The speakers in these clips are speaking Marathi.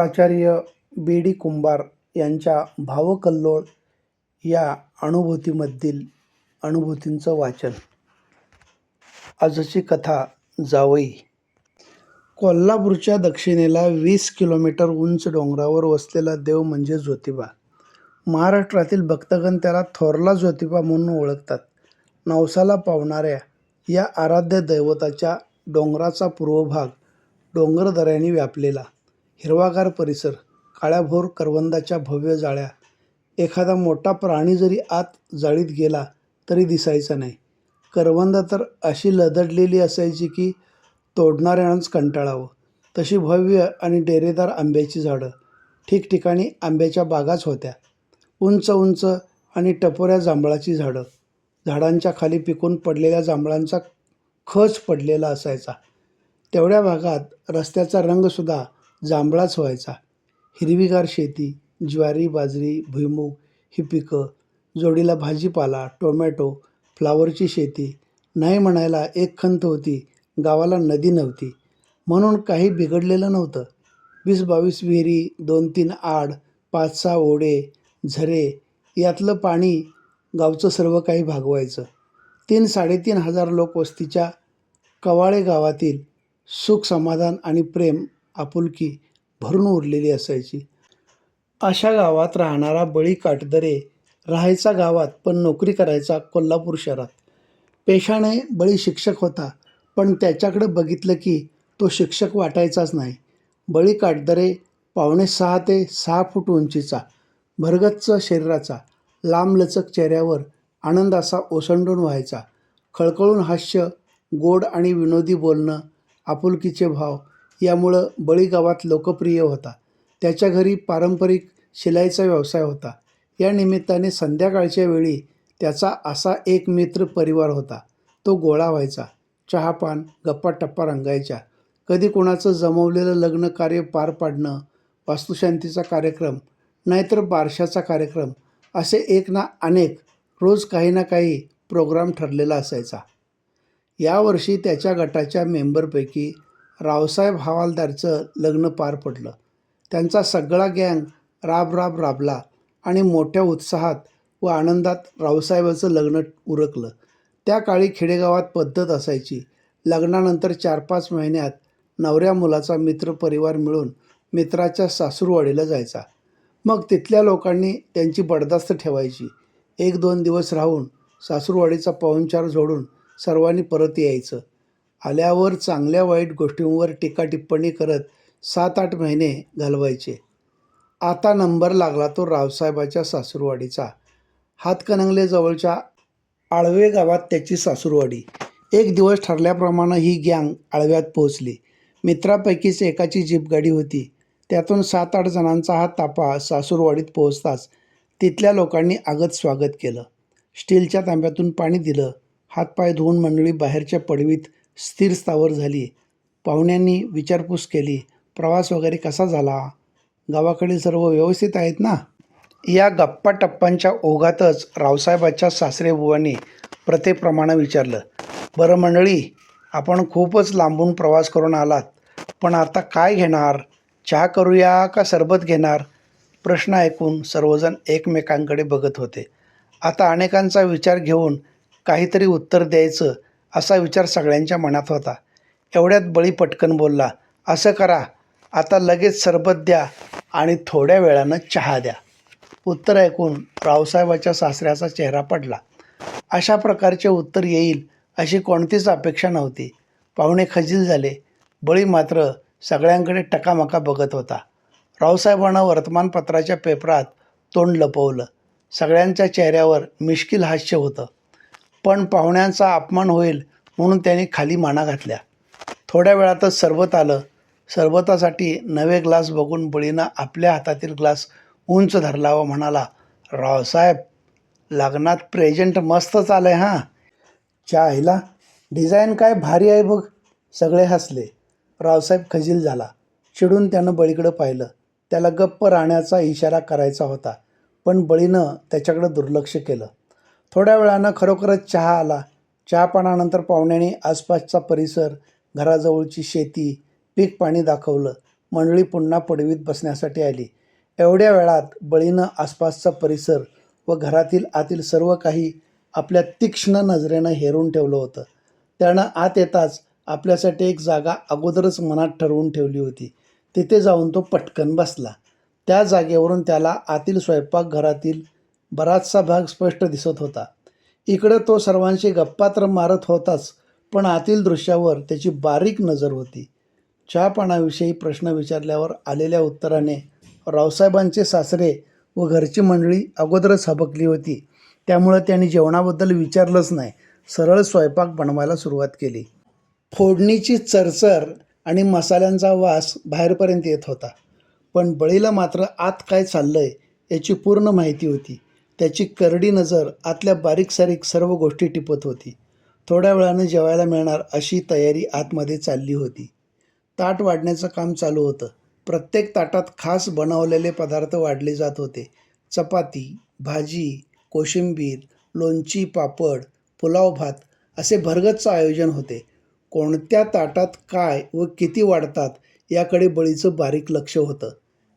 प्राचार्य बी डी कुंभार यांच्या भावकल्लोळ या अनुभूतीमधील अनुभूतींचं वाचन. आजची कथा जावई. कोल्हापूरच्या दक्षिणेला 20 किलोमीटर उंच डोंगरावर वसलेला देव म्हणजे ज्योतिबा. महाराष्ट्रातील भक्तगण त्याला थोरला ज्योतिबा म्हणून ओळखतात. नवसाला पावणाऱ्या या आराध्य दैवताच्या डोंगराचा पूर्व भाग डोंगरदऱ्यांनी व्यापलेला. हिरवागार परिसर, काळ्याभोर करवंदाच्या भव्य जाळ्या. एखादा मोठा प्राणी जरी आत जाळीत गेला तरी दिसायचा नाही. करवंद तर अशी लदडलेली असायची की तोडणाऱ्यानंच कंटाळावं. तशी भव्य आणि डेरेदार आंब्याची झाडं. ठिकठिकाणी आंब्याच्या बागाच होत्या. उंच उंच आणि टपोऱ्या जांभळाची झाडं. झाडांच्या खाली पिकून पडलेल्या जांभळांचा खच पडलेला असायचा. तेवढ्या भागात रस्त्याचा रंगसुद्धा जांभळाच व्हायचा. हिरवीगार शेती, ज्वारी, बाजरी, भुईमूग ही पिकं, जोडीला भाजीपाला, टोमॅटो, फ्लावरची शेती. नाही म्हणायला एक खंत होती, गावाला नदी नव्हती. म्हणून काही बिघडलेलं नव्हतं. 20-22 विहिरी, 2-3 आड, 5-6 ओढे, झरे यातलं पाणी गावचं सर्व काही भागवायचं. 3-3.5 हजार लोक वस्तीच्या कवाळे गावातील सुख, समाधान आणि प्रेम, आपुलकी भरून उरलेली असायची. अशा गावात राहणारा बळी काटदरे राहायचा गावात पण नोकरी करायचा कोल्हापूर शहरात. पेशाने बळी शिक्षक होता, पण त्याच्याकडे बघितलं की तो शिक्षक वाटायचाच नाही. बळी काटदरे 5.5 ते 6 फूट उंचीचा, भरगच्च शरीराचा, लांबलचक चेहऱ्यावर आनंद असा ओसंडून व्हायचा. खळखळून हास्य, गोड आणि विनोदी बोलणं, आपुलकीचे भाव यामुळं बळी गावात लोकप्रिय होता. त्याच्या घरी पारंपरिक शिलाईचा व्यवसाय होता. या निमित्ताने संध्याकाळच्या वेळी त्याचा असा एक मित्र परिवार होता. तो गोळा व्हायचा. चहापान, गप्पा-टप्पा रंगायच्या. कधी कोणाचं जमवलेलं लग्न कार्य पार पाडणं, वास्तुशांतीचा कार्यक्रम, नाहीतर बारशाचा कार्यक्रम, असे एक ना अनेक रोज काही ना काही प्रोग्राम ठरलेला असायचा. यावर्षी त्याच्या गटाच्या मेंबरपैकी रावसाहेब हवालदारचं लग्न पार पडलं. त्यांचा सगळा गँग राबला आणि मोठ्या उत्साहात व आनंदात रावसाहेबाचं लग्न उरकलं. त्या काळी खेडेगावात पद्धत असायची, लग्नानंतर 4-5 महिन्यात नवऱ्या मुलाचा मित्र परिवार मिळून मित्राच्या सासूरवाडीला जायचा. मग तिथल्या लोकांनी त्यांची बडदास्त ठेवायची. 1-2 दिवस राहून सासूरवाडीचा पाहुणचार जोडून सर्वांनी परत यायचं. आल्यावर चांगल्या वाईट गोष्टींवर टीका-टिप्पणी करत 7-8 महिने घालवायचे. आता नंबर लागला तो रावसाहेबाच्या सासूरवाडीचा. हातकणंगले जवळच्या आळवे गावात त्याची सासूरवाडी. एक दिवस ठरल्याप्रमाणे ही गँग आळव्यात पोहोचली. मित्रापैकीच एकाची जीपगाडी होती. त्यातून 7-8 जणांचा हा ताफा सासूरवाडीत पोहोचताच तिथल्या लोकांनी आगत स्वागत केलं. स्टीलच्या तांब्यातून पाणी दिलं. हातपाय धुवून मंडळी बाहेरच्या पडवीत स्थिर स्थावर झाली. पाहुण्यांनी विचारपूस केली, प्रवास वगैरे कसा झाला? गावाकडे सर्व व्यवस्थित आहेत ना? या गप्पा-टप्पांच्या ओघातच रावसाहेबाच्या सासरेबुवांनी प्रथेप्रमाणे विचारलं, बरं मंडळी, आपण खूपच लांबून प्रवास करून आलात, पण आता काय घेणार? चहा करूया का सरबत घेणार? प्रश्न ऐकून सर्वजण एकमेकांकडे बघत होते. आता अनेकांचा विचार घेऊन काहीतरी उत्तर द्यायचं असा विचार सगळ्यांच्या मनात होता. एवढ्यात बळी पटकन बोलला, असं करा, आता लगेच सरबत द्या आणि थोड्या वेळानं चहा द्या. उत्तर ऐकून रावसाहेबाच्या सासऱ्याचा चेहरा पडला. अशा प्रकारचे उत्तर येईल अशी कोणतीच अपेक्षा नव्हती. पाहुणे खजील झाले. बळी मात्र सगळ्यांकडे टकामका बघत होता. रावसाहेबांना वर्तमानपत्राच्या पेपरात तोंड लपवलं. सगळ्यांच्या चेहऱ्यावर मिश्किल हास्य होतं. पण पाहुण्यांचा अपमान होईल म्हणून त्यांनी खाली माना घातल्या. थोड्या वेळातच सरबत आलं. सरबतासाठी नवे ग्लास बघून बळीनं आपल्या हातातील ग्लास उंच धरला व म्हणाला, रावसाहेब, लग्नात प्रेझेंट मस्तच आलं आहे हां. चायला डिझाईन काय भारी आहे बघ. सगळे हसले. रावसाहेब खजील झाला. चिडून त्यानं बळीकडं पाहिलं. त्याला गप्प राहण्याचा इशारा करायचा होता, पण बळीनं त्याच्याकडं दुर्लक्ष केलं. थोड्या वेळानं खरोखरच चहा आला. चहापानानंतर पाहुण्यांनी आसपासचा परिसर, घराजवळची शेती, पीक पाणी दाखवलं. मंडळी पुन्हा पडवीत बसण्यासाठी आली. एवढ्या वेळात बळीनं आसपासचा परिसर व घरातील आतील सर्व काही आपल्या तीक्ष्ण नजरेनं हेरून ठेवलं होतं. त्यानं आत येताच आपल्यासाठी एक जागा अगोदरच मनात ठरवून ठेवली होती. तिथे जाऊन तो पटकन बसला. त्या जागेवरून त्याला आतील स्वयंपाकघरातील बराचसा भाग स्पष्ट दिसत होता. इकडं तो सर्वांशी गप्पा तर मारत होताच, पण आतील दृश्यावर त्याची बारीक नजर होती. चहापानाविषयी प्रश्न विचारल्यावर आलेल्या उत्तराने रावसाहेबांचे सासरे व घरची मंडळी अगोदरच हबकली होती. त्यामुळं त्यांनी जेवणाबद्दल विचारलंच नाही. सरळ स्वयंपाक बनवायला सुरुवात केली. फोडणीची चरचर आणि मसाल्यांचा वास बाहेरपर्यंत येत होता. पण बळीला मात्र आत काय चाललंय याची पूर्ण माहिती होती. त्याची करडी नजर आतल्या बारीक-सारीक सर्व गोष्टी टिपत होती. थोड्या वेळानं जेवायला मिळणार अशी तयारी आतमध्ये चालली होती. ताट वाढण्याचं काम चालू होतं. प्रत्येक ताटात खास बनवलेले पदार्थ वाढले जात होते. चपाती, भाजी, कोशिंबीर, लोणची, पापड, पुलाव भात असे भरगच्च आयोजन होते. कोणत्या ताटात काय व किती वाढतात याकडे बळीचं बारीक लक्ष होतं.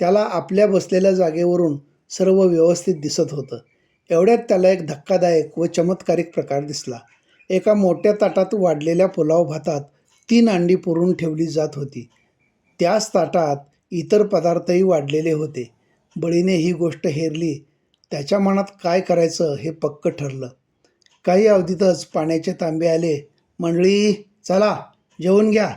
त्याला आपल्या बसलेल्या जागेवरून सर्व व्यवस्थित दिसत होतं. एवढ्यात त्याला एक धक्कादायक व चमत्कारिक प्रकार दिसला. एका मोठ्या ताटात वाढलेल्या पुलाव भातात 3 अंडी पुरून ठेवली जात होती. त्याच ताटात इतर पदार्थही वाढलेले होते. बळीने ही गोष्ट हेरली. त्याच्या मनात काय करायचं हे पक्कं ठरलं. काही अवधीतच पाण्याचे तांबे आले. मंडळी चला जेवून घ्या.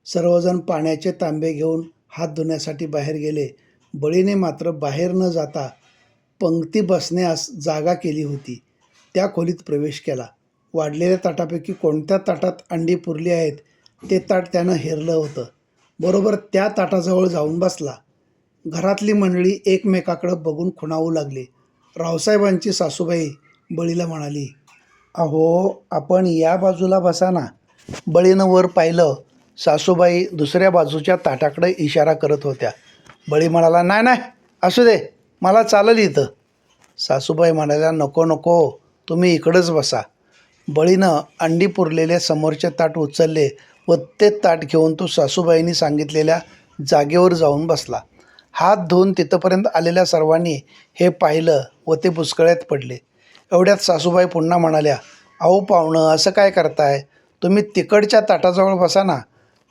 सर्वजण पाण्याचे तांबे घेऊन हात धुण्यासाठी बाहेर गेले. बळीने मात्र बाहेर न जाता पंक्ती बसण्यास जागा केली होती त्या खोलीत प्रवेश केला. वाढलेल्या ताटापैकी कोणत्या ताटात अंडी पुरली आहेत ते ताट त्यानं हेरलं होतं. बरोबर त्या ताटाजवळ जाऊन बसला. घरातली मंडळी एकमेकाकडे बघून खुणावू लागली. रावसाहेबांची सासूबाई बळीला म्हणाली, अहो आपण या बाजूला बसा ना. बळीनं वर पाहिलं. सासूबाई दुसऱ्या बाजूच्या ताटाकडे इशारा करत होत्या. बळी म्हणाला, नाही नाही असू दे, मला चालेल इथं. सासूबाई म्हणाल्या, नको नको तुम्ही इकडंच बसा. बळीनं अंडी पुरलेले समोरचे ताट उचलले व ते ताट घेऊन तो सासूबाईंनी सांगितलेल्या जागेवर जाऊन बसला. हात धुवून तिथंपर्यंत आलेल्या सर्वांनी हे पाहिलं व ते बुचकळ्यात पडले. एवढ्यात सासूबाई पुन्हा म्हणाल्या, अहो पाहुणं असं काय करताय, तुम्ही तिकडच्या ताटाजवळ बसा ना.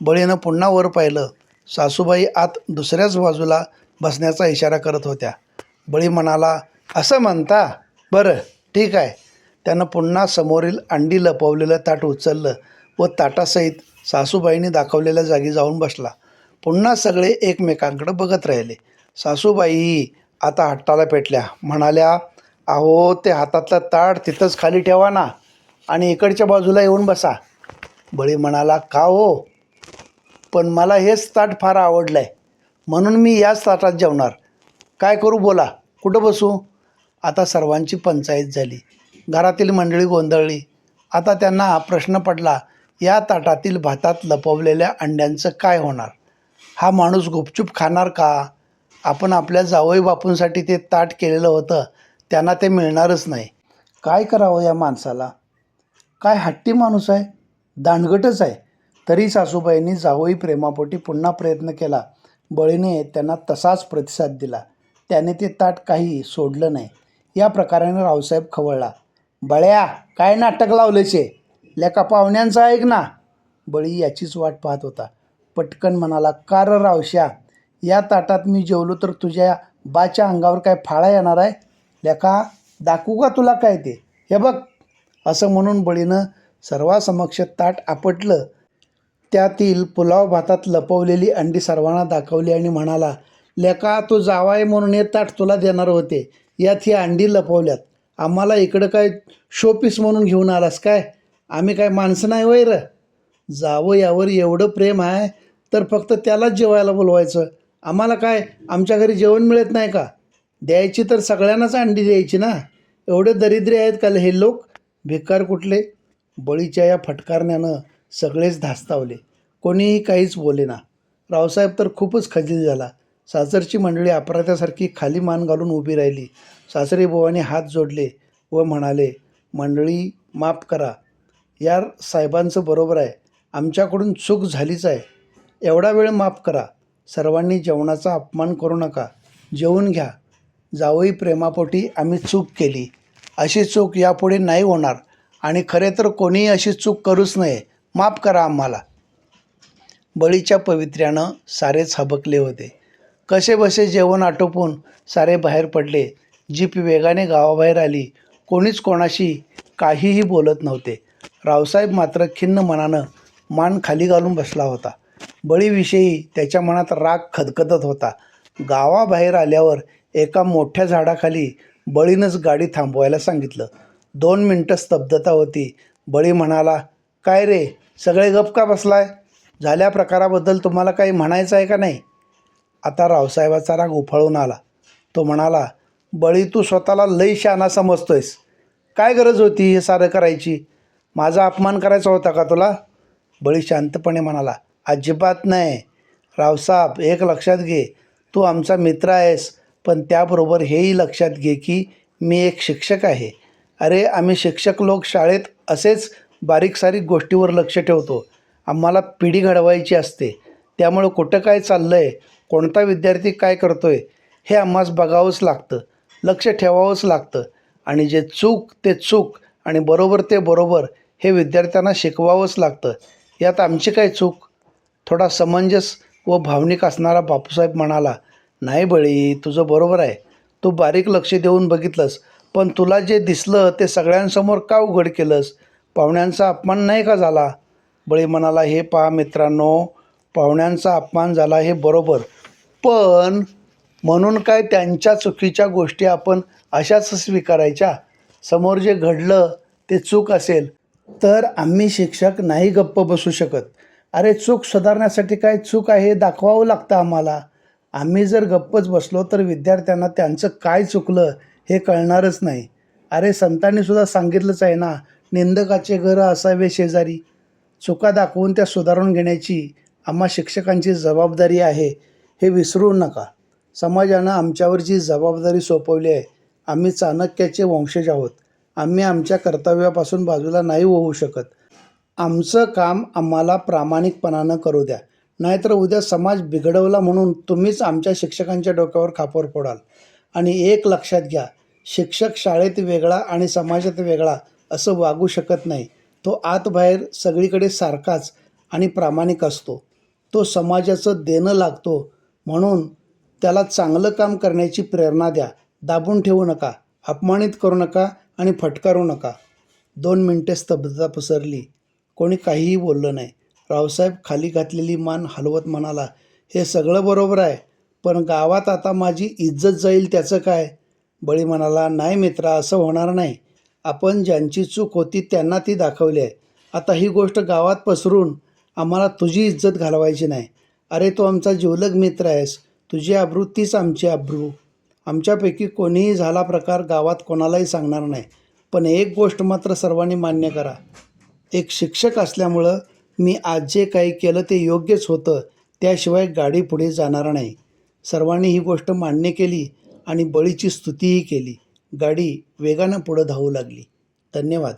बळीनं पुन्हा वर पाहिलं. सासूबाई आत दुसऱ्याच बाजूला बसण्याचा इशारा करत होत्या. बळी म्हणाला, असं म्हणता, बरं ठीक आहे. त्यानं पुन्हा समोरील अंडी लपवलेलं ताट उचललं व ताटासहित सासूबाईंनी दाखवलेल्या जागी जाऊन बसला. पुन्हा सगळे एकमेकांकडे बघत राहिले. सासूबाई आता हट्टाला पेटल्या. म्हणाल्या, अहो ते हातातलं ताट तिथंच खाली ठेवा ना आणि इकडच्या बाजूला येऊन बसा. बळी म्हणाला, का हो, पण मला हेच ताट फार आवडलं आहे म्हणून मी याच ताटात जेवणार. काय करू बोला, कुठं बसू? आता सर्वांची पंचायत झाली. घरातील मंडळी गोंधळली. आता त्यांना प्रश्न पडला, या ताटातील भातात लपवलेल्या अंड्यांचं काय होणार? हा माणूस गुपचूप खाणार का? आपण आपल्या जावई बापूंसाठी ते ताट केलेलं होतं, त्यांना ते मिळणारच नाही. काय करावं या माणसाला? काय हट्टी माणूस आहे, दांडगटच आहे. तरी सासूबाईंनी जावई प्रेमापोटी पुन्हा प्रयत्न केला. बळीने त्यांना तसाच प्रतिसाद दिला. त्याने ते ताट काही सोडलं नाही. या प्रकाराने रावसाहेब खवळला. बळ्या काय नाटक लावलेचे, लेका पाहुण्यांचं ऐक ना. बळी याचीच वाट पाहत होता. पटकन म्हणाला, का र रावश्या, या ताटात मी जेवलो तर तुझ्या बाच्या अंगावर काय फाळा येणार आहे? लेका दाखवू का तुला काय ते, हे बघ. असं म्हणून बळीनं सर्वांसमक्ष ताट आपटलं. त्यातील पुलाव भातात लपवलेली अंडी सर्वांना दाखवली आणि म्हणाला, लेका तू जावाय म्हणून हे ताट तुला देणार होते, यात ही अंडी लपवल्यात. आम्हाला इकडं काय शोपीस म्हणून घेऊन आलास काय? आम्ही काय माणसं नाही वैर? जावं यावर एवढं प्रेम आहे तर फक्त त्यालाच जेवायला बोलवायचं. आम्हाला काय आमच्या घरी जेवण मिळत नाही का? द्यायची तर सगळ्यांनाच अंडी द्यायची ना. एवढे दरिद्री आहेत का हे लोक, भिकार कुठले? बळीच्या या फटकारण्यानं सगळेच धास्तावले. कोणीही काहीच बोलेना. रावसाहेब तर खूपच खजील झाला. सासरची मंडळी अपराध्यासारखी खाली मान घालून उभी राहिली. सासरेबुवांनी हात जोडले व म्हणाले, मंडळी माफ करा. यार साहेबांचं बरोबर आहे, आमच्याकडून चूक झालीच आहे. एवढा वेळ माफ करा. सर्वांनी जेवणाचा अपमान करू नका. जेवून घ्या. जावई प्रेमापोटी आम्ही चूक केली. अशी चूक यापुढे नाही होणार आणि खरे तर कोणीही अशी चूक करूच नये. माफ करा आम्हाला. बळीच्या पवित्र्यानं सारेच हबकले होते. कसेबसे जेवण आटोपून सारे बाहेर पडले. जीप वेगाने गावाबाहेर आली. कोणीच कोणाशी काहीही बोलत नव्हते. रावसाहेब मात्र खिन्न मनानं मान खाली घालून बसला होता. बळीविषयी त्याच्या मनात राग खदखदत होता. गावाबाहेर आल्यावर एका मोठ्या झाडाखाली बळीनंच गाडी थांबवायला सांगितलं. 2 मिनिटं स्तब्धता होती. बळी म्हणाला, काय रे, सगळे गप का बसलाय? झाल्या प्रकाराबद्दल तुम्हाला काही म्हणायचं आहे का नाही? आता रावसाहेबाचा राग उफाळून आला. तो म्हणाला, बळी, तू स्वतःला लई शहाणा समजतोयस. काय गरज होती हे सारं करायची? माझा अपमान करायचा होता का तुला? बळी शांतपणे म्हणाला, अजिबात नाही. रावसाहेब, एक लक्षात घे, तू आमचा मित्र आहेस, पण त्याबरोबर हेही लक्षात घे की मी एक शिक्षक आहे. अरे, आम्ही शिक्षक लोक शाळेत असेच बारीक सारीक गोष्टीवर लक्ष ठेवतो. आम्हाला पिढी घडवायची असते. त्यामुळं कुठं काय चाललं आहे, कोणता विद्यार्थी काय करतोय हे आम्हास बघावंच लागतं, लक्ष ठेवावंच लागतं. आणि जे चूक ते चूक आणि बरोबर ते बरोबर हे विद्यार्थ्यांना शिकवावंच लागतं. यात आमची काय चूक? थोडा समंजस व भावनिक असणारा बापूसाहेब म्हणाला, नाही बळी, तुझं बरोबर आहे. तू बारीक लक्ष देऊन बघितलंस, पण तुला जे दिसलं ते सगळ्यांसमोर का उघड केलंस? पाहुण्यांचा अपमान नाही का झाला? बळी म्हणाला, हे पहा मित्रांनो, पाहुण्यांचा अपमान झाला हे बरोबर, पण म्हणून काय त्यांच्या चुकीच्या गोष्टी आपण अशाच स्वीकारायच्या? समोर जे घडलं ते चूक असेल तर आम्ही शिक्षक नाही गप्प बसू शकत. अरे, चूक सुधारण्यासाठी काय चूक आहे हे दाखवावं लागतं आम्हाला. आम्ही जर गप्पच बसलो तर विद्यार्थ्यांना त्यांचं काय चुकलं हे कळणारच नाही. अरे, संतांनीसुद्धा सांगितलंच आहे ना, निंदकाचे घर असावे शेजारी. चुका दाखवून त्या सुधारून घेण्याची आम्हा शिक्षकांची जबाबदारी आहे, हे विसरू नका. समाजानं आमच्यावर जी जबाबदारी सोपवली आहे, आम्ही चाणक्याचे वंशज आहोत. आम्ही आमच्या कर्तव्यापासून बाजूला नाही होऊ शकत. आमचं काम आम्हाला प्रामाणिकपणानं करू द्या, नाहीतर उद्या समाज बिघडवला म्हणून तुम्हीच आमच्या शिक्षकांच्या डोक्यावर खापर फोडाल. आणि एक लक्षात घ्या, शिक्षक शाळेत वेगळा आणि समाजात वेगळा असं वागू शकत नाही. तो आतबाहेर सगळीकडे सारखाच आणि प्रामाणिक असतो. तो समाजाचं देणं लागतो, म्हणून त्याला चांगलं काम करण्याची प्रेरणा द्या. दाबून ठेवू नका, अपमानित करू नका आणि फटकारू नका. 2 मिनिटे स्तब्धता पसरली. कोणी काहीही बोललं नाही. रावसाहेब खाली घातलेली मान हलवत म्हणाला, हे सगळं बरोबर आहे, पण गावात आता माझी इज्जत जाईल त्याचं काय? बळी म्हणाला, नाही मित्रा, असं होणार नाही. आपण ज्यांची चूक होती त्यांना ती दाखवली आहे. आता ही गोष्ट गावात पसरून आम्हाला तुझी इज्जत घालवायची नाही. अरे, तू आमचा जिवलग मित्र आहेस. तुझी अब्रू तीच आमची अब्रू. आमच्यापैकी कोणीही झाला प्रकार गावात कोणालाही सांगणार नाही. पण एक गोष्ट मात्र सर्वांनी मान्य करा, एक शिक्षक असल्यामुळं मी आज जे काही केलं ते योग्यच होतं, त्याशिवाय गाडी पुढे जाणार नाही. सर्वांनी ही गोष्ट मान्य केली आणि बळीची स्तुतीही केली. गाडी वेगानं पुढं धावू लागली. धन्यवाद.